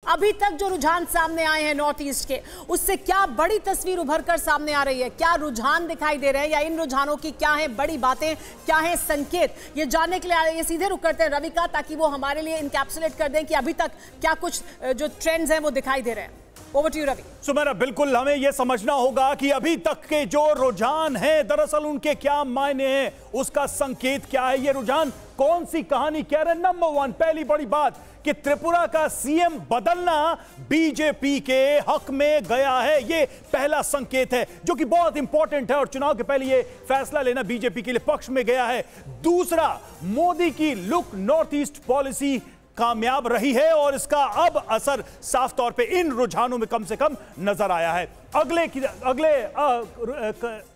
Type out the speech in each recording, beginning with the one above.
अभी तक जो रुझान सामने आए हैं नॉर्थ ईस्ट के, उससे क्या बड़ी तस्वीर उभर कर सामने आ रही है? क्या रुझान दिखाई दे रहे हैं या इन रुझानों की क्या है बड़ी बातें, क्या है संकेत? ये जानने के लिए ये सीधे रुक करते हैं रवि का, ताकि वो हमारे लिए इनकैप्सुलेट कर दें कि अभी तक क्या कुछ जो ट्रेंड्स हैं वो दिखाई दे रहे हैं। Over to you Ravi. Sumera, बिल्कुल हमें यह समझना होगा कि अभी तक के जो रुझान हैं दरअसल उनके क्या मायने हैं, उसका संकेत क्या है, ये रुझान कौन सी कहानी कह रहे हैं। नंबर वन, पहली बड़ी बात कि त्रिपुरा का सीएम बदलना बीजेपी के हक में गया है, ये पहला संकेत है जो कि बहुत इंपॉर्टेंट है और चुनाव के पहले ये फैसला लेना बीजेपी के लिए पक्ष में गया है। दूसरा, मोदी की लुक नॉर्थ ईस्ट पॉलिसी कामयाब रही है और इसका अब असर साफ तौर पे इन रुझानों में कम से कम नजर आया है। अगले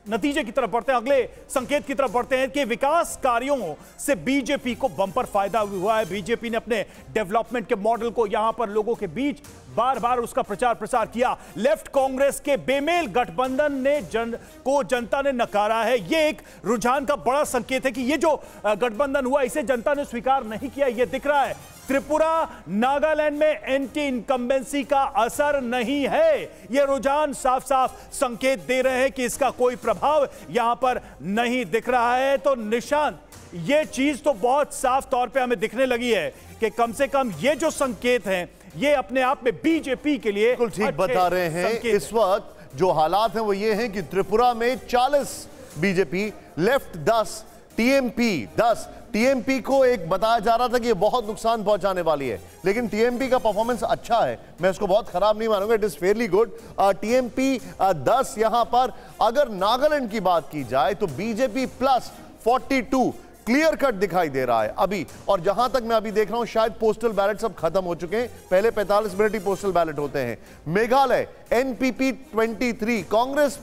नतीजे की तरफ बढ़ते हैं, अगले संकेत की तरफ बढ़ते हैं कि विकास कार्यों से बीजेपी को बंपर फायदा हुआ है। बीजेपी ने अपने डेवलपमेंट के मॉडल को यहां पर लोगों के बीच बार बार उसका प्रचार प्रसार किया। लेफ्ट कांग्रेस के बेमेल गठबंधन ने जनता ने नकारा है। यह एक रुझान का बड़ा संकेत है कि यह जो गठबंधन हुआ इसे जनता ने स्वीकार नहीं किया, यह दिख रहा है। त्रिपुरा नागालैंड में एंटी इनकम्बेंसी का असर नहीं है, यह रुझान साफ साफ संकेत दे रहे हैं कि इसका कोई प्रभाव यहां पर नहीं दिख रहा है। तो निशांत, यह चीज तो बहुत साफ तौर पे हमें दिखने लगी है कि कम से कम ये जो संकेत हैं ये अपने आप में बीजेपी के लिए बिल्कुल ठीक बता रहे हैं। इस वक्त जो हालात हैं वो ये हैं कि त्रिपुरा में 40 बीजेपी, लेफ्ट 10, टीएमपी 10। टीएमपी को एक बताया जा रहा था कि ये बहुत नुकसान पहुंचाने वाली है, लेकिन टीएमपी का परफॉर्मेंस अच्छा है, मैं इसको बहुत खराब नहीं मानूंगा, it is fairly good. TMP 10 यहां पर। अगर नागालैंड की बात की जाए तो बीजेपी प्लस 42 क्लियर कट दिखाई दे रहा है अभी। और जहां तक मैं अभी देख रहा हूं शायद पोस्टल बैलेट सब खत्म हो चुके हैं, पहले 45 मिनट ही पोस्टल बैलेट होते हैं। Meghalaya NPP 23, Congress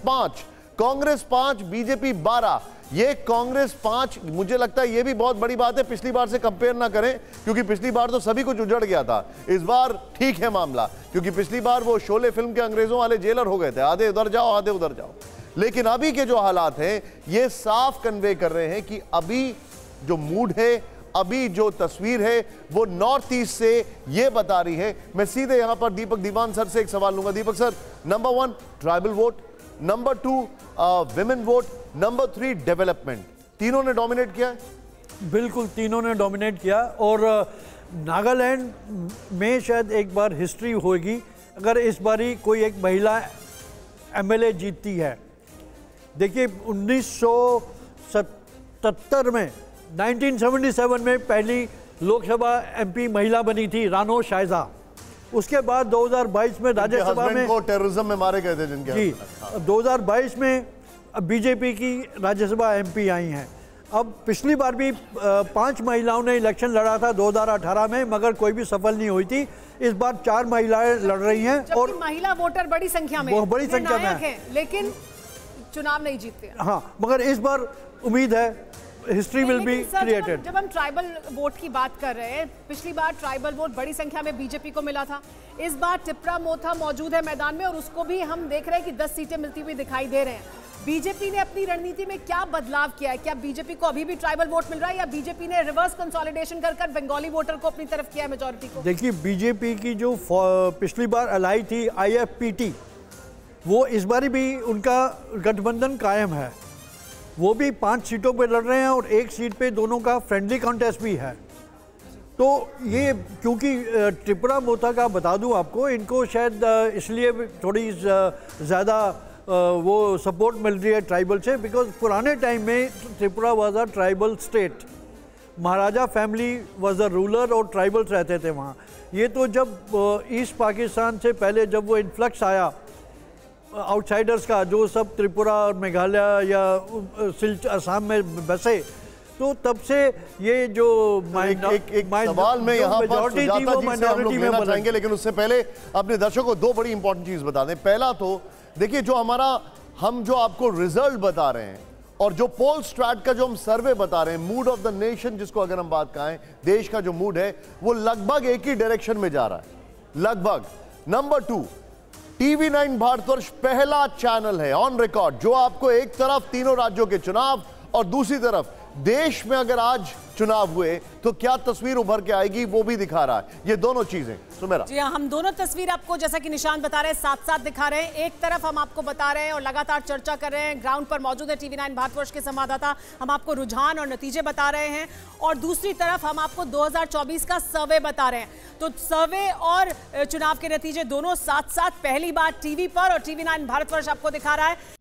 5, BJP 12। ये कांग्रेस 5, मुझे लगता है ये भी बहुत बड़ी बात है, पिछली बार से कंपेयर ना करें क्योंकि पिछली बार तो सभी कुछ उजड़ गया था। इस बार ठीक है मामला, क्योंकि पिछली बार वो शोले फिल्म के अंग्रेजों वाले जेलर हो गए थे, आधे उधर जाओ आधे उधर जाओ। लेकिन अभी के जो हालात हैं ये साफ कन्वे कर रहे हैं कि अभी जो मूड है, अभी जो तस्वीर है वो नॉर्थ ईस्ट से ये बता रही है। मैं सीधे यहां पर दीपक दीवान सर से एक सवाल लूंगा। Deepak sir, number 1 tribal vote, number 2 women vote, number 3 development, तीनों ने डोमिनेट किया है? बिल्कुल, तीनों ने डोमिनेट किया। और नागालैंड में शायद एक बार हिस्ट्री होगी अगर इस बारी कोई एक महिला एमएलए जीतती है। देखिए 1977 में 1977 में पहली लोकसभा एमपी महिला बनी थी रानो शायजा। उसके बाद 2022 में राज्यसभा में को टेररिज्म में मारे गए थे जिनके जी, 2022 में बीजेपी की राज्यसभा एमपी आई हैं। अब पिछली बार भी 5 महिलाओं ने इलेक्शन लड़ा था 2018 में, मगर कोई भी सफल नहीं हुई थी। इस बार 4 महिलाएं लड़ रही हैं और महिला वोटर बड़ी संख्या में, बहुत बड़ी संख्या में है, लेकिन चुनाव नहीं जीतते। हाँ, मगर इस बार उम्मीद है हिस्ट्री विल बी क्रिएटेड। जब हम ट्राइबल वोट की बात कर रहे हैं, पिछली बार ट्राइबल वोट बड़ी संख्या में बीजेपी को मिला था, इस बार टिप्रा मोथा मौजूद है मैदान में और उसको भी हम देख रहे हैं कि 10 सीटें मिलती हुई दिखाई दे रहे हैं। बीजेपी ने अपनी रणनीति में क्या बदलाव किया है? क्या बीजेपी को अभी भी ट्राइबल वोट मिल रहा है या बीजेपी ने रिवर्स कंसोलिडेशन कर बंगाली वोटर को अपनी तरफ किया है, मेजॉरिटी को? देखिए, बीजेपी की जो पिछली बार अलाई थी आईएफपीटी, वो इस बार भी उनका गठबंधन कायम है। वो भी 5 सीटों पर लड़ रहे हैं और 1 सीट पे दोनों का फ्रेंडली कॉन्टेस्ट भी है। तो ये क्योंकि त्रिपुरा मोथा का बता दूं आपको, इनको शायद इसलिए थोड़ी ज़्यादा वो सपोर्ट मिल रही है ट्राइबल से, बिकॉज पुराने टाइम में Tripura was a tribal state, Maharaja family was a ruler और ट्राइबल्स रहते थे वहाँ। ये तो जब ईस्ट पाकिस्तान से पहले जब वो इन्फ्लक्स आया आउटसाइडर्स का, जो सब त्रिपुरा और मेघालय या असम में बसे, तो तब से ये जो एक सवाल में यहाँ पर सुजाता जी से हम लोग लेना चाहेंगे, लेकिन उससे पहले अपने दर्शकों को 2 बड़ी इंपॉर्टेंट चीज बता दें। पहला तो देखिए, जो हम जो आपको रिजल्ट बता रहे हैं और जो पोल स्ट्रैट का जो हम सर्वे बता रहे हैं, मूड ऑफ द नेशन जिसको अगर हम बात कहें, देश का जो मूड है वो लगभग एक ही डायरेक्शन में जा रहा है, लगभग। नंबर 2, TV9 भारतवर्ष पहला चैनल है ऑन रिकॉर्ड जो आपको एक तरफ तीनों राज्यों के चुनाव और दूसरी तरफ देश में अगर आज चुनाव हुए तो क्या तस्वीर उभर के आएगी वो भी दिखा रहा है। ये दोनों चीजें सुमेरा जी हाँ, हम दोनों तस्वीर आपको जैसा कि निशान बता रहे हैं साथ साथ दिखा रहे हैं। एक तरफ हम आपको बता रहे हैं और लगातार चर्चा कर रहे हैं, ग्राउंड पर मौजूद है TV9 भारतवर्ष के संवाददाता, हम आपको रुझान और नतीजे बता रहे हैं, और दूसरी तरफ हम आपको 2024 का सर्वे बता रहे हैं। तो सर्वे और चुनाव के नतीजे दोनों साथ साथ पहली बार टीवी पर और TV9 भारतवर्ष आपको दिखा रहा है।